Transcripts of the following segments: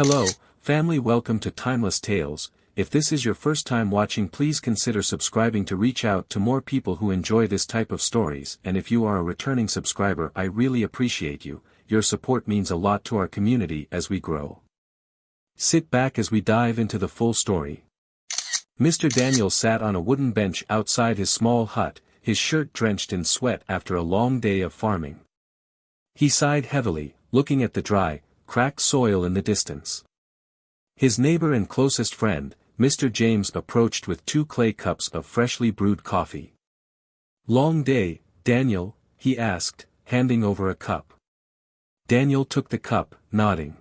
Hello, family, welcome to Timeless Tales. If this is your first time watching, please consider subscribing to reach out to more people who enjoy this type of stories, and if you are a returning subscriber, I really appreciate you. Your support means a lot to our community as we grow. Sit back as we dive into the full story. Mr. Daniel sat on a wooden bench outside his small hut, his shirt drenched in sweat after a long day of farming. He sighed heavily, looking at the dry, cracked soil in the distance. His neighbor and closest friend, Mr. James, approached with 2 clay cups of freshly brewed coffee. "Long day, Daniel?" he asked, handing over a cup. Daniel took the cup, nodding.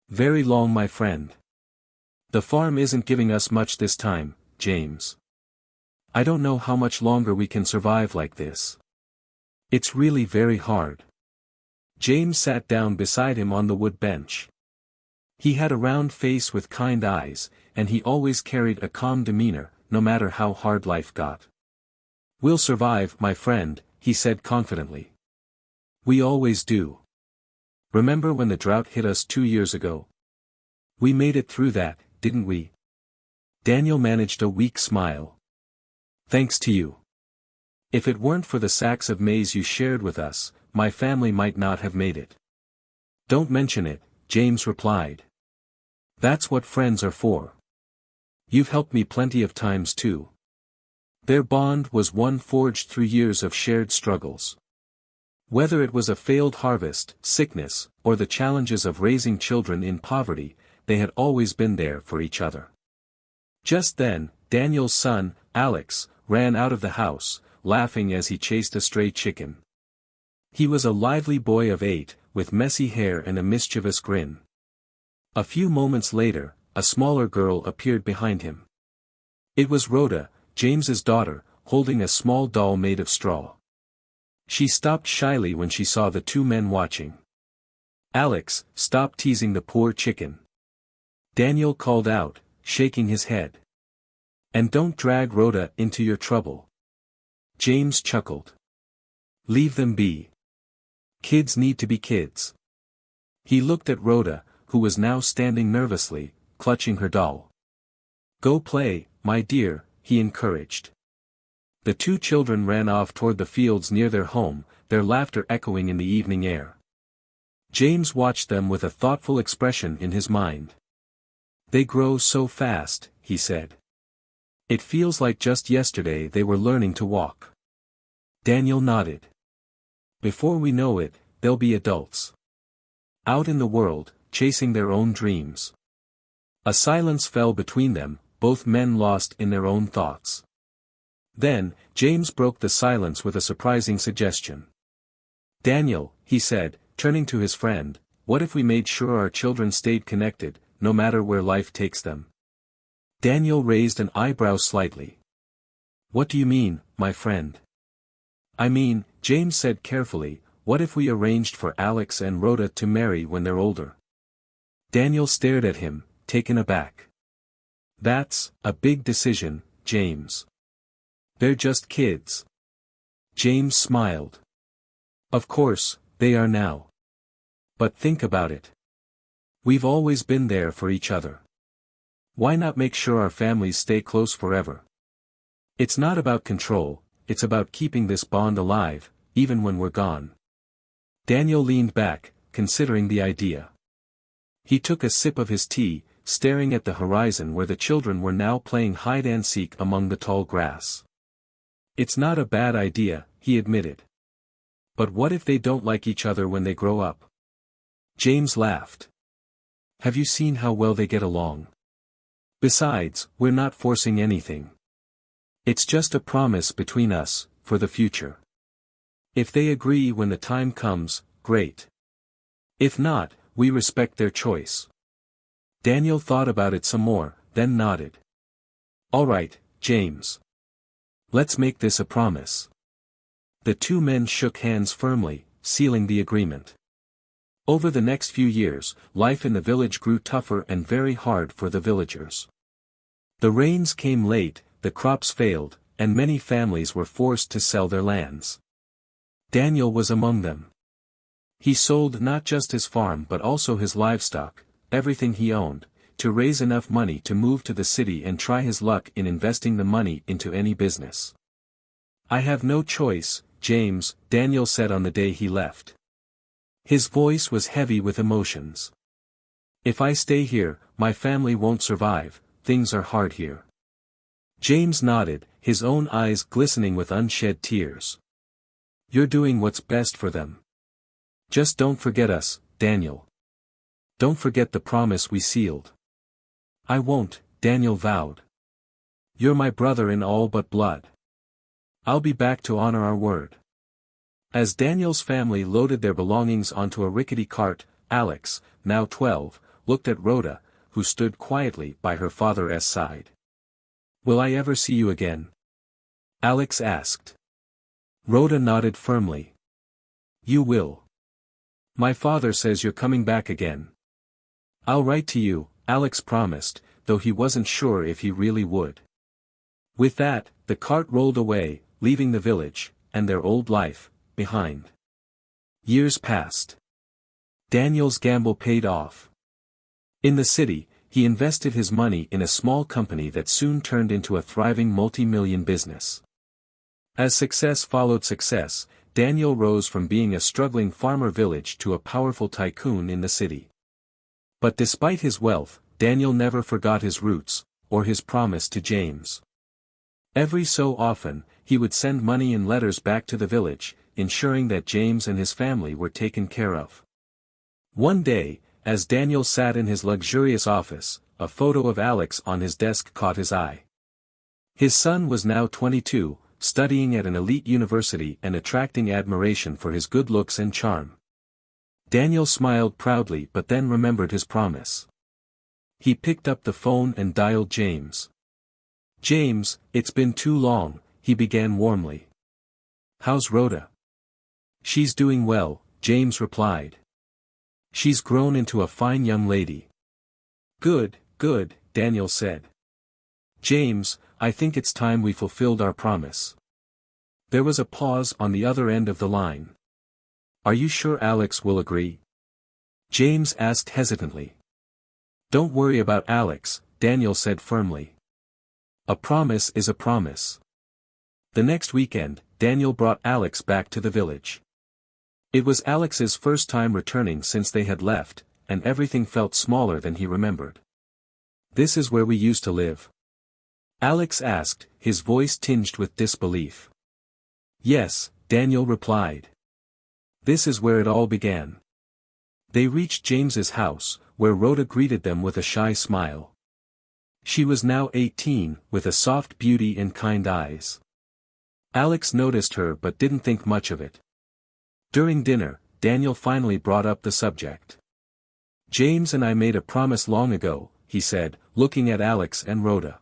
"Very long, my friend. The farm isn't giving us much this time, James. I don't know how much longer we can survive like this. It's really very hard." James sat down beside him on the wood bench. He had a round face with kind eyes, and he always carried a calm demeanor, no matter how hard life got. "We'll survive, my friend," he said confidently. "We always do. Remember when the drought hit us 2 years ago? We made it through that, didn't we?" Daniel managed a weak smile. "Thanks to you. If it weren't for the sacks of maize you shared with us, my family might not have made it." "Don't mention it," James replied. "That's what friends are for. You've helped me plenty of times too." Their bond was one forged through years of shared struggles. Whether it was a failed harvest, sickness, or the challenges of raising children in poverty, they had always been there for each other. Just then, Daniel's son, Alex, ran out of the house, laughing as he chased a stray chicken. He was a lively boy of 8, with messy hair and a mischievous grin. A few moments later, a smaller girl appeared behind him. It was Rhoda, James's daughter, holding a small doll made of straw. She stopped shyly when she saw the 2 men watching. "Alex, stop teasing the poor chicken," Daniel called out, shaking his head. "And don't drag Rhoda into your trouble." James chuckled. "Leave them be. Kids need to be kids." He looked at Rhoda, who was now standing nervously, clutching her doll. "Go play, my dear," he encouraged. The 2 children ran off toward the fields near their home, their laughter echoing in the evening air. James watched them with a thoughtful expression in his mind. "They grow so fast," he said. "It feels like just yesterday they were learning to walk." Daniel nodded. "Before we know it, they'll be adults. Out in the world, chasing their own dreams." A silence fell between them, both men lost in their own thoughts. Then, James broke the silence with a surprising suggestion. "Daniel," he said, turning to his friend, "what if we made sure our children stayed connected, no matter where life takes them?" Daniel raised an eyebrow slightly. "What do you mean, my friend?" "I mean," James said carefully, "what if we arranged for Alex and Rhoda to marry when they're older?" Daniel stared at him, taken aback. "That's a big decision, James. They're just kids." James smiled. "Of course, they are now. But think about it. We've always been there for each other. Why not make sure our families stay close forever? It's not about control, it's about keeping this bond alive, even when we're gone." Daniel leaned back, considering the idea. He took a sip of his tea, staring at the horizon where the children were now playing hide-and-seek among the tall grass. "It's not a bad idea," he admitted. "But what if they don't like each other when they grow up?" James laughed. "Have you seen how well they get along? Besides, we're not forcing anything. It's just a promise between us, for the future. If they agree when the time comes, great. If not, we respect their choice." Daniel thought about it some more, then nodded. "All right, James. Let's make this a promise." The 2 men shook hands firmly, sealing the agreement. Over the next few years, life in the village grew tougher and very hard for the villagers. The rains came late, the crops failed, and many families were forced to sell their lands. Daniel was among them. He sold not just his farm but also his livestock, everything he owned, to raise enough money to move to the city and try his luck in investing the money into any business. "I have no choice, James," Daniel said on the day he left. His voice was heavy with emotions. "If I stay here, my family won't survive, things are hard here." James nodded, his own eyes glistening with unshed tears. "You're doing what's best for them. Just don't forget us, Daniel. Don't forget the promise we sealed." "I won't," Daniel vowed. "You're my brother in all but blood. I'll be back to honor our word." As Daniel's family loaded their belongings onto a rickety cart, Alex, now 12, looked at Rhoda, who stood quietly by her father's side. "Will I ever see you again?" Alex asked. Rhoda nodded firmly. "You will. My father says you're coming back again." "I'll write to you," Alex promised, though he wasn't sure if he really would. With that, the cart rolled away, leaving the village, and their old life, behind. Years passed. Daniel's gamble paid off. In the city, he invested his money in a small company that soon turned into a thriving multi-million business. As success followed success, Daniel rose from being a struggling farmer village to a powerful tycoon in the city. But despite his wealth, Daniel never forgot his roots, or his promise to James. Every so often, he would send money and letters back to the village, ensuring that James and his family were taken care of. One day, as Daniel sat in his luxurious office, a photo of Alex on his desk caught his eye. His son was now 22, studying at an elite university and attracting admiration for his good looks and charm. Daniel smiled proudly but then remembered his promise. He picked up the phone and dialed James. "James, it's been too long," he began warmly. "How's Rhoda?" "She's doing well," James replied. "She's grown into a fine young lady." Good, Daniel said. "James, I think it's time we fulfilled our promise." There was a pause on the other end of the line. "Are you sure Alex will agree?" James asked hesitantly. "Don't worry about Alex," Daniel said firmly. "A promise is a promise." The next weekend, Daniel brought Alex back to the village. It was Alex's first time returning since they had left, and everything felt smaller than he remembered. "This is where we used to live?" Alex asked, his voice tinged with disbelief. "Yes," Daniel replied. "This is where it all began." They reached James's house, where Rhoda greeted them with a shy smile. She was now 18, with a soft beauty and kind eyes. Alex noticed her but didn't think much of it. During dinner, Daniel finally brought up the subject. "James and I made a promise long ago," he said, looking at Alex and Rhoda.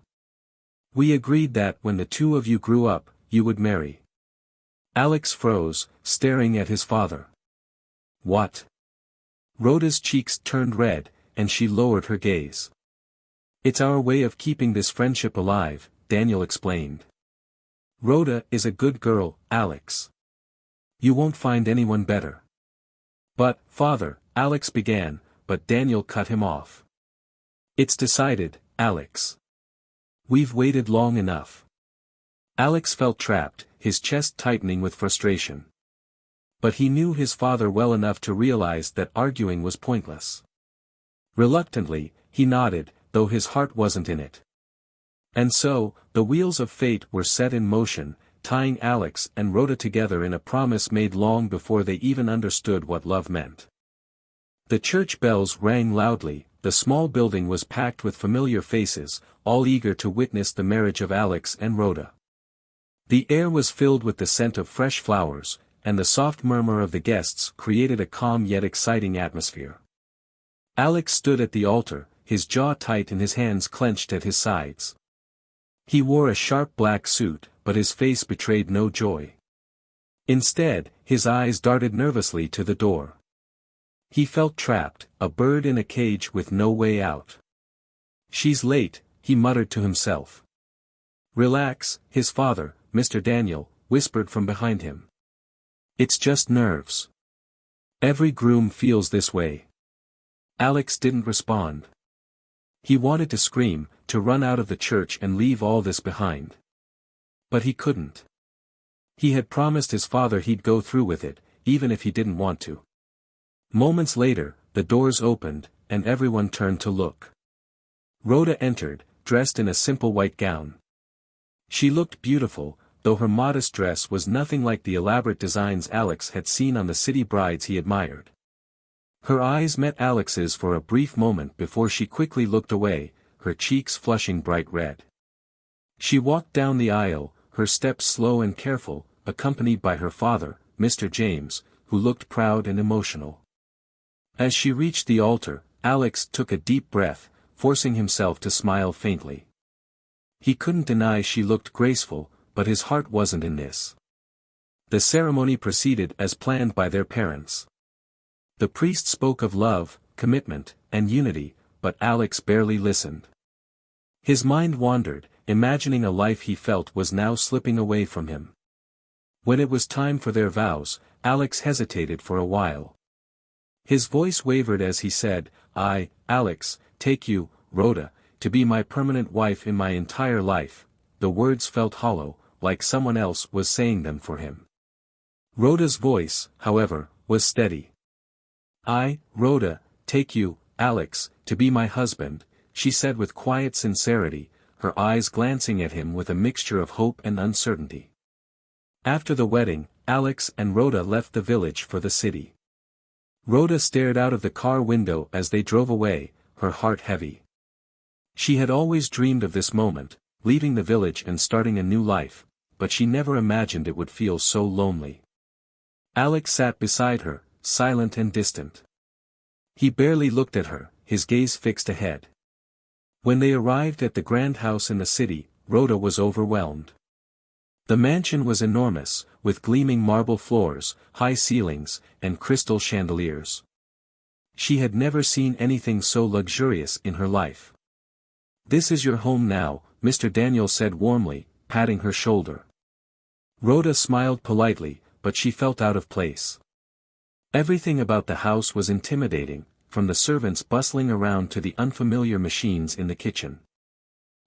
"We agreed that when the two of you grew up, you would marry." Alex froze, staring at his father. "What?" Rhoda's cheeks turned red, and she lowered her gaze. "It's our way of keeping this friendship alive," Daniel explained. "Rhoda is a good girl, Alex. You won't find anyone better." "But, father," Alex began, but Daniel cut him off. "It's decided, Alex. We've waited long enough." Alex felt trapped, his chest tightening with frustration. But he knew his father well enough to realize that arguing was pointless. Reluctantly, he nodded, though his heart wasn't in it. And so, the wheels of fate were set in motion, tying Alex and Rhoda together in a promise made long before they even understood what love meant. The church bells rang loudly, the small building was packed with familiar faces, all eager to witness the marriage of Alex and Rhoda. The air was filled with the scent of fresh flowers, and the soft murmur of the guests created a calm yet exciting atmosphere. Alex stood at the altar, his jaw tight and his hands clenched at his sides. He wore a sharp black suit, but his face betrayed no joy. Instead, his eyes darted nervously to the door. He felt trapped, a bird in a cage with no way out. "She's late," he muttered to himself. "Relax," his father, Mr. Daniel, whispered from behind him. "It's just nerves. Every groom feels this way." Alex didn't respond. He wanted to scream, to run out of the church and leave all this behind. But he couldn't. He had promised his father he'd go through with it, even if he didn't want to. Moments later, the doors opened, and everyone turned to look. Rhoda entered, dressed in a simple white gown. She looked beautiful, though her modest dress was nothing like the elaborate designs Alex had seen on the city brides he admired. Her eyes met Alex's for a brief moment before she quickly looked away, her cheeks flushing bright red. She walked down the aisle, her steps slow and careful, accompanied by her father, Mr. James, who looked proud and emotional. As she reached the altar, Alex took a deep breath, forcing himself to smile faintly. He couldn't deny she looked graceful, but his heart wasn't in this. The ceremony proceeded as planned by their parents. The priest spoke of love, commitment, and unity, but Alex barely listened. His mind wandered, imagining a life he felt was now slipping away from him. When it was time for their vows, Alex hesitated for a while. His voice wavered as he said, "I, Alex, take you, Rhoda, to be my permanent wife in my entire life." The words felt hollow, like someone else was saying them for him. Rhoda's voice, however, was steady. "I, Rhoda, take you, Alex, to be my husband," she said with quiet sincerity, her eyes glancing at him with a mixture of hope and uncertainty. After the wedding, Alex and Rhoda left the village for the city. Rhoda stared out of the car window as they drove away, her heart heavy. She had always dreamed of this moment, leaving the village and starting a new life, but she never imagined it would feel so lonely. Alex sat beside her, silent and distant. He barely looked at her, his gaze fixed ahead. When they arrived at the grand house in the city, Rhoda was overwhelmed. The mansion was enormous, with gleaming marble floors, high ceilings, and crystal chandeliers. She had never seen anything so luxurious in her life. "This is your home now," Mr. Daniel said warmly, patting her shoulder. Rhoda smiled politely, but she felt out of place. Everything about the house was intimidating, from the servants bustling around to the unfamiliar machines in the kitchen.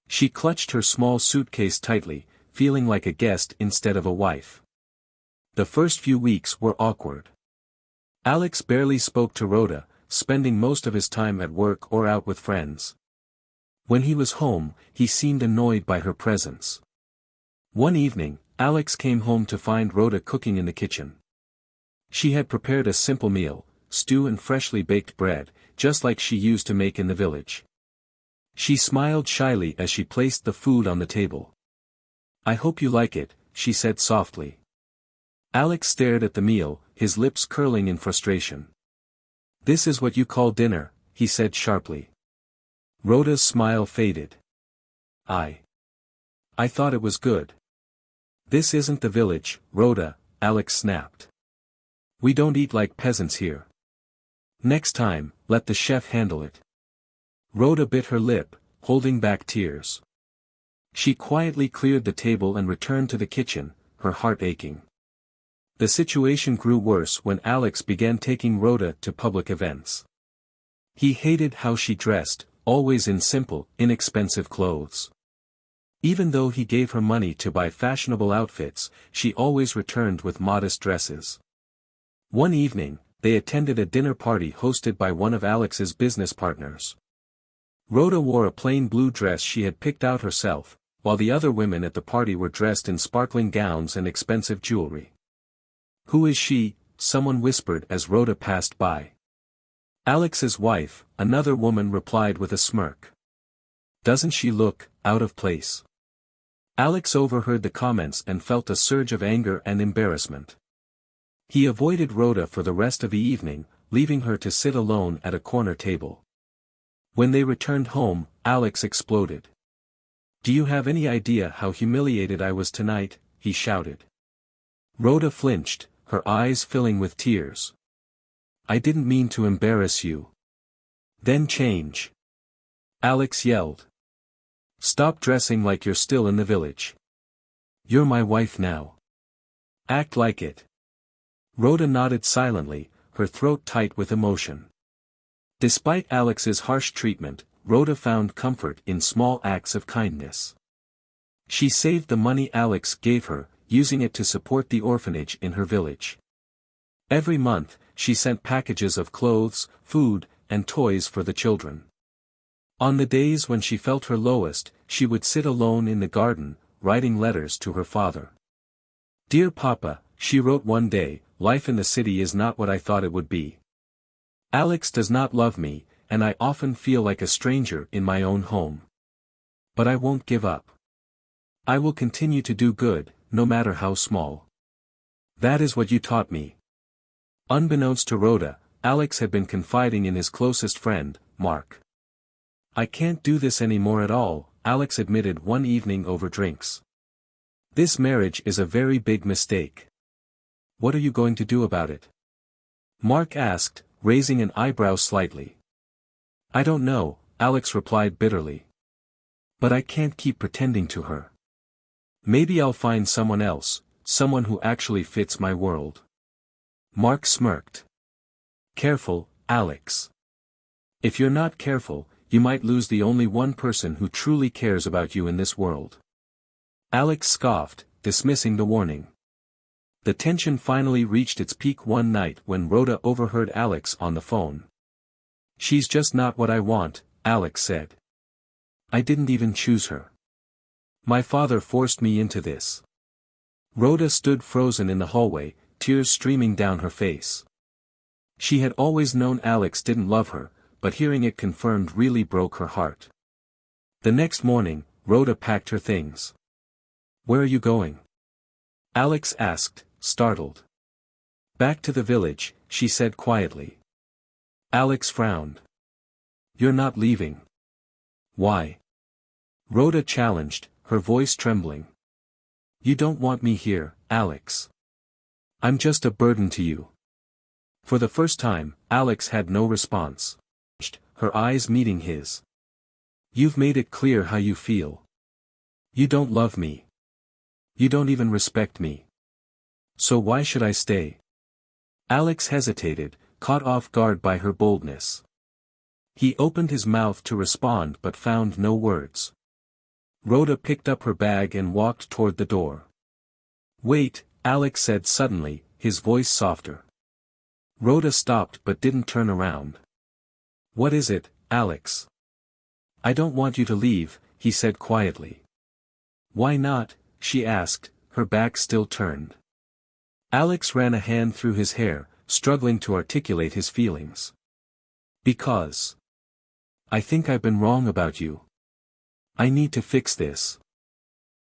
She clutched her small suitcase tightly, feeling like a guest instead of a wife. The first few weeks were awkward. Alex barely spoke to Rhoda, spending most of his time at work or out with friends. When he was home, he seemed annoyed by her presence. One evening, Alex came home to find Rhoda cooking in the kitchen. She had prepared a simple meal, stew and freshly baked bread, just like she used to make in the village. She smiled shyly as she placed the food on the table. "I hope you like it," she said softly. Alex stared at the meal, his lips curling in frustration. "This is what you call dinner," he said sharply. Rhoda's smile faded. I thought it was good." "This isn't the village, Rhoda," Alex snapped. "We don't eat like peasants here. Next time, let the chef handle it." Rhoda bit her lip, holding back tears. She quietly cleared the table and returned to the kitchen, her heart aching. The situation grew worse when Alex began taking Rhoda to public events. He hated how she dressed, always in simple, inexpensive clothes. Even though he gave her money to buy fashionable outfits, she always returned with modest dresses. One evening, they attended a dinner party hosted by one of Alex's business partners. Rhoda wore a plain blue dress she had picked out herself, while the other women at the party were dressed in sparkling gowns and expensive jewelry. "Who is she?" someone whispered as Rhoda passed by. "Alex's wife," another woman replied with a smirk. "Doesn't she look out of place?" Alex overheard the comments and felt a surge of anger and embarrassment. He avoided Rhoda for the rest of the evening, leaving her to sit alone at a corner table. When they returned home, Alex exploded. "Do you have any idea how humiliated I was tonight?" he shouted. Rhoda flinched, her eyes filling with tears. "I didn't mean to embarrass you." "Then change," Alex yelled. "Stop dressing like you're still in the village. You're my wife now. Act like it." Rhoda nodded silently, her throat tight with emotion. Despite Alex's harsh treatment, Rhoda found comfort in small acts of kindness. She saved the money Alex gave her, using it to support the orphanage in her village. Every month, she sent packages of clothes, food, and toys for the children. On the days when she felt her lowest, she would sit alone in the garden, writing letters to her father. "Dear Papa," she wrote one day, "life in the city is not what I thought it would be. Alex does not love me, and I often feel like a stranger in my own home. But I won't give up. I will continue to do good, no matter how small. That is what you taught me." Unbeknownst to Rhoda, Alex had been confiding in his closest friend, Mark. "I can't do this anymore at all," Alex admitted one evening over drinks. "This marriage is a very big mistake. What are you going to do about it?" Mark asked, raising an eyebrow slightly. "I don't know," Alex replied bitterly. "But I can't keep pretending to her. Maybe I'll find someone else, someone who actually fits my world." Mark smirked. "Careful, Alex. If you're not careful, you might lose the only one person who truly cares about you in this world." Alex scoffed, dismissing the warning. The tension finally reached its peak one night when Rhoda overheard Alex on the phone. "She's just not what I want," Alex said. "I didn't even choose her. My father forced me into this." Rhoda stood frozen in the hallway, tears streaming down her face. She had always known Alex didn't love her, but hearing it confirmed really broke her heart. The next morning, Rhoda packed her things. "Where are you going?" Alex asked, startled. "Back to the village," she said quietly. Alex frowned. "You're not leaving." "Why?" Rhoda challenged, her voice trembling. "You don't want me here, Alex. I'm just a burden to you." For the first time, Alex had no response. Her eyes meeting his. "You've made it clear how you feel. You don't love me. You don't even respect me. So why should I stay?" Alex hesitated, caught off guard by her boldness. He opened his mouth to respond but found no words. Rhoda picked up her bag and walked toward the door. "Wait," Alex said suddenly, his voice softer. Rhoda stopped but didn't turn around. "What is it, Alex?" "I don't want you to leave," he said quietly. "Why not?" she asked, her back still turned. Alex ran a hand through his hair, struggling to articulate his feelings. "Because I think I've been wrong about you. I need to fix this."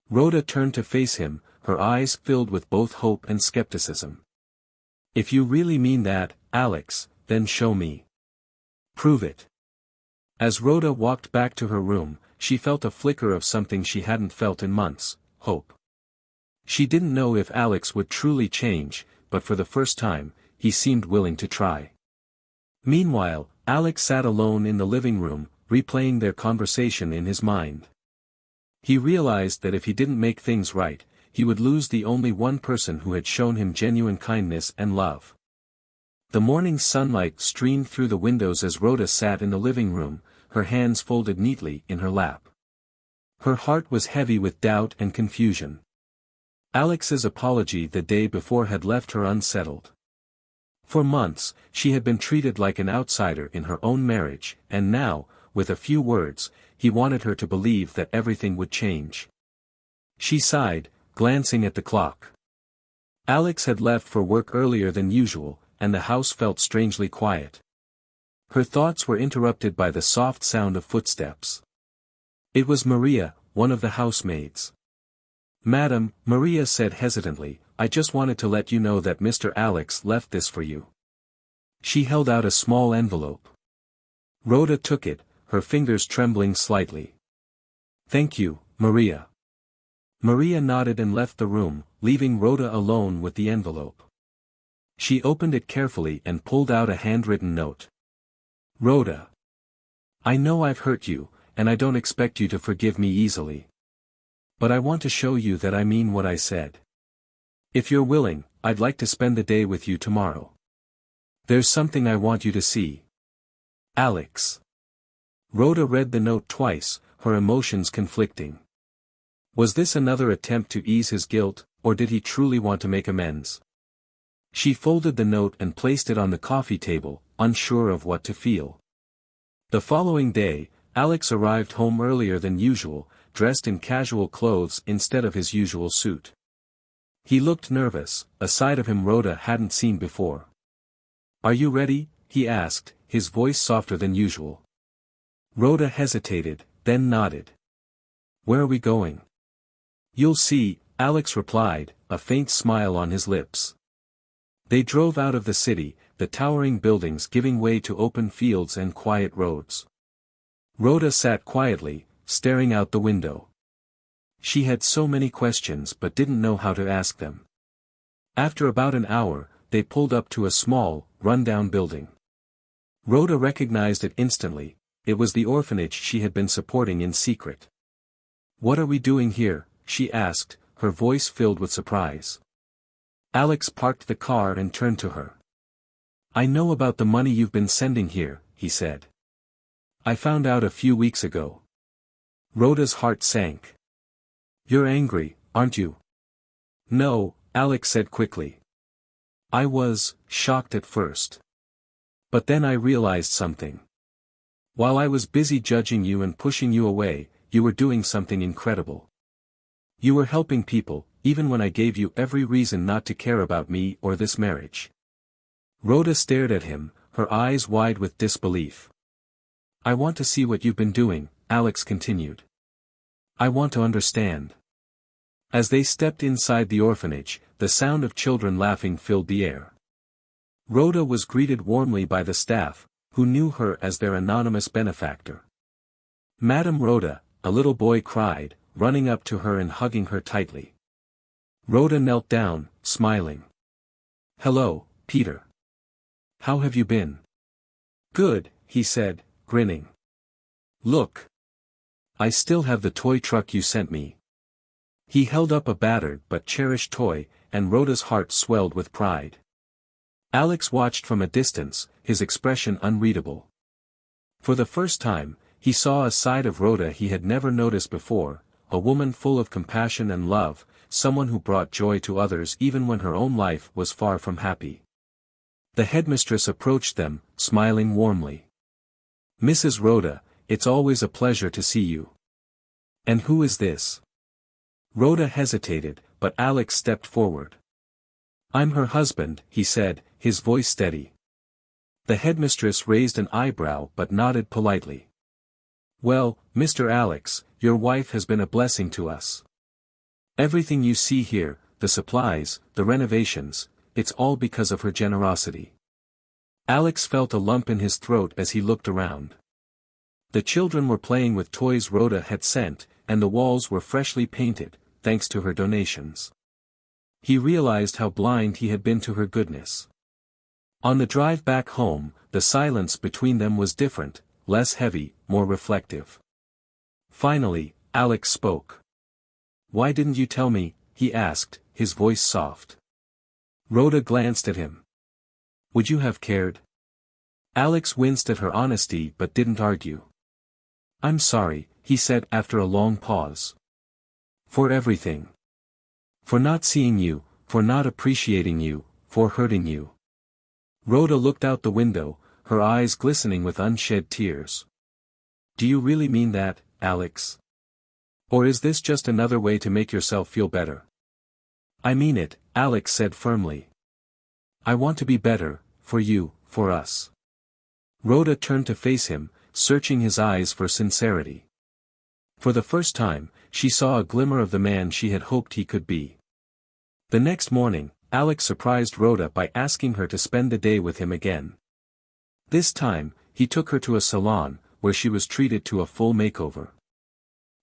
Rhoda turned to face him, her eyes filled with both hope and skepticism. "If you really mean that, Alex, then show me. Prove it." As Rhoda walked back to her room, she felt a flicker of something she hadn't felt in months, hope. She didn't know if Alex would truly change, but for the first time, he seemed willing to try. Meanwhile, Alex sat alone in the living room, replaying their conversation in his mind. He realized that if he didn't make things right, he would lose the only one person who had shown him genuine kindness and love. The morning sunlight streamed through the windows as Rhoda sat in the living room, her hands folded neatly in her lap. Her heart was heavy with doubt and confusion. Alex's apology the day before had left her unsettled. For months, she had been treated like an outsider in her own marriage, and now, with a few words, he wanted her to believe that everything would change. She sighed, glancing at the clock. Alex had left for work earlier than usual, and the house felt strangely quiet. Her thoughts were interrupted by the soft sound of footsteps. It was Maria, one of the housemaids. "Madam," Maria said hesitantly, "I just wanted to let you know that Mr. Alex left this for you." She held out a small envelope. Rhoda took it, her fingers trembling slightly. "Thank you, Maria." Maria nodded and left the room, leaving Rhoda alone with the envelope. She opened it carefully and pulled out a handwritten note. "Rhoda, I know I've hurt you, and I don't expect you to forgive me easily. But I want to show you that I mean what I said. If you're willing, I'd like to spend the day with you tomorrow. There's something I want you to see." Alex. Rhoda read the note twice, her emotions conflicting. Was this another attempt to ease his guilt, or did he truly want to make amends? She folded the note and placed it on the coffee table, unsure of what to feel. The following day, Alex arrived home earlier than usual, dressed in casual clothes instead of his usual suit. He looked nervous, a side of him Rhoda hadn't seen before. "Are you ready?" he asked, his voice softer than usual. Rhoda hesitated, then nodded. "Where are we going?" "You'll see," Alex replied, a faint smile on his lips. They drove out of the city, the towering buildings giving way to open fields and quiet roads. Rhoda sat quietly, staring out the window. She had so many questions but didn't know how to ask them. After about an hour, they pulled up to a small, run-down building. Rhoda recognized it instantly. It was the orphanage she had been supporting in secret. "What are we doing here?" she asked, her voice filled with surprise. Alex parked the car and turned to her. "I know about the money you've been sending here," he said. "I found out a few weeks ago." Rhoda's heart sank. "You're angry, aren't you?" "No," Alex said quickly. "I was shocked at first. But then I realized something. While I was busy judging you and pushing you away, you were doing something incredible. You were helping people, even when I gave you every reason not to care about me or this marriage." Rhoda stared at him, her eyes wide with disbelief. "I want to see what you've been doing," Alex continued. "I want to understand." As they stepped inside the orphanage, the sound of children laughing filled the air. Rhoda was greeted warmly by the staff, who knew her as their anonymous benefactor. "Madam Rhoda," a little boy cried, running up to her and hugging her tightly. Rhoda knelt down, smiling. "Hello, Peter. How have you been?" "Good," he said, grinning. "Look. I still have the toy truck you sent me." He held up a battered but cherished toy, and Rhoda's heart swelled with pride. Alex watched from a distance, his expression unreadable. For the first time, he saw a side of Rhoda he had never noticed before, a woman full of compassion and love, someone who brought joy to others even when her own life was far from happy. The headmistress approached them, smiling warmly. "Mrs. Rhoda, it's always a pleasure to see you." "And who is this?" Rhoda hesitated, but Alex stepped forward. "I'm her husband," he said, his voice steady. The headmistress raised an eyebrow but nodded politely. "Well, Mr. Alex, your wife has been a blessing to us. Everything you see here, the supplies, the renovations, it's all because of her generosity." Alex felt a lump in his throat as he looked around. The children were playing with toys Rhoda had sent, and the walls were freshly painted, thanks to her donations. He realized how blind he had been to her goodness. On the drive back home, the silence between them was different, less heavy, more reflective. Finally, Alex spoke. "Why didn't you tell me?" he asked, his voice soft. Rhoda glanced at him. "Would you have cared?" Alex winced at her honesty but didn't argue. "I'm sorry," he said after a long pause. "For everything. For not seeing you, for not appreciating you, for hurting you." Rhoda looked out the window, her eyes glistening with unshed tears. "Do you really mean that, Alex? Or is this just another way to make yourself feel better?" "I mean it," Alex said firmly. "I want to be better, for you, for us." Rhoda turned to face him, searching his eyes for sincerity. For the first time, she saw a glimmer of the man she had hoped he could be. The next morning, Alex surprised Rhoda by asking her to spend the day with him again. This time, he took her to a salon, where she was treated to a full makeover.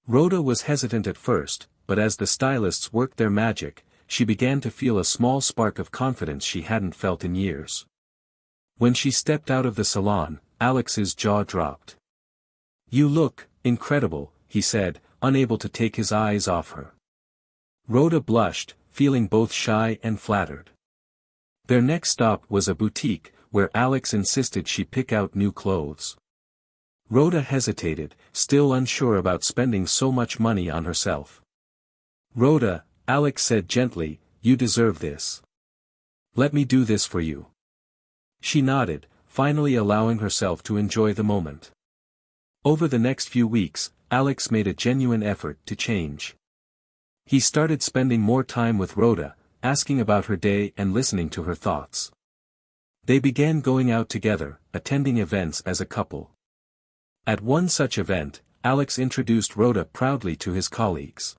Rhoda was hesitant at first, but as the stylists worked their magic, she began to feel a small spark of confidence she hadn't felt in years. When she stepped out of the salon, Alex's jaw dropped. "You look incredible," he said, unable to take his eyes off her. Rhoda blushed, feeling both shy and flattered. Their next stop was a boutique, where Alex insisted she pick out new clothes. Rhoda hesitated, still unsure about spending so much money on herself. Rhoda, Alex said gently, you deserve this. Let me do this for you. She nodded, finally allowing herself to enjoy the moment. Over the next few weeks, Alex made a genuine effort to change. He started spending more time with Rhoda, asking about her day and listening to her thoughts. They began going out together, attending events as a couple. At one such event, Alex introduced Rhoda proudly to his colleagues.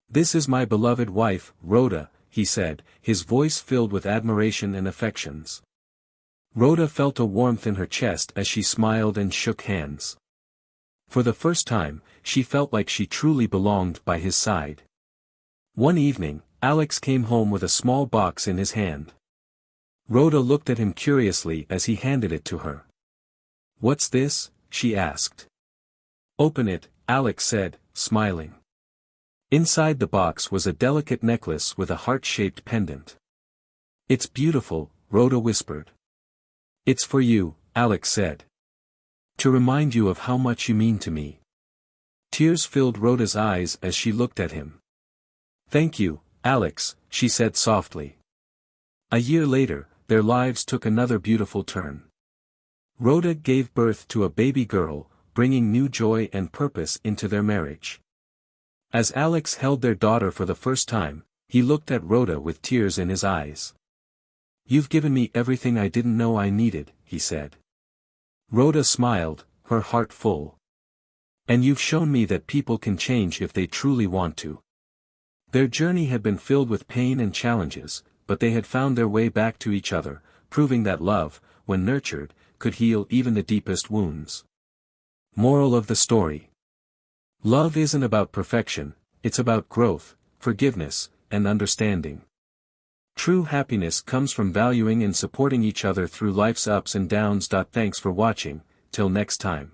This is my beloved wife, Rhoda, he said, his voice filled with admiration and affections. Rhoda felt a warmth in her chest as she smiled and shook hands. For the first time, she felt like she truly belonged by his side. One evening, Alex came home with a small box in his hand. Rhoda looked at him curiously as he handed it to her. What's this? She asked. Open it, Alex said, smiling. Inside the box was a delicate necklace with a heart-shaped pendant. It's beautiful, Rhoda whispered. It's for you, Alex said. To remind you of how much you mean to me. Tears filled Rhoda's eyes as she looked at him. Thank you, Alex, she said softly. A year later, their lives took another beautiful turn. Rhoda gave birth to a baby girl, bringing new joy and purpose into their marriage. As Alex held their daughter for the first time, he looked at Rhoda with tears in his eyes. You've given me everything I didn't know I needed, he said. Rhoda smiled, her heart full. And you've shown me that people can change if they truly want to. Their journey had been filled with pain and challenges, but they had found their way back to each other, proving that love, when nurtured, could heal even the deepest wounds. Moral of the story. Love isn't about perfection, it's about growth, forgiveness, and understanding. True happiness comes from valuing and supporting each other through life's ups and downs. Thanks for watching, till next time.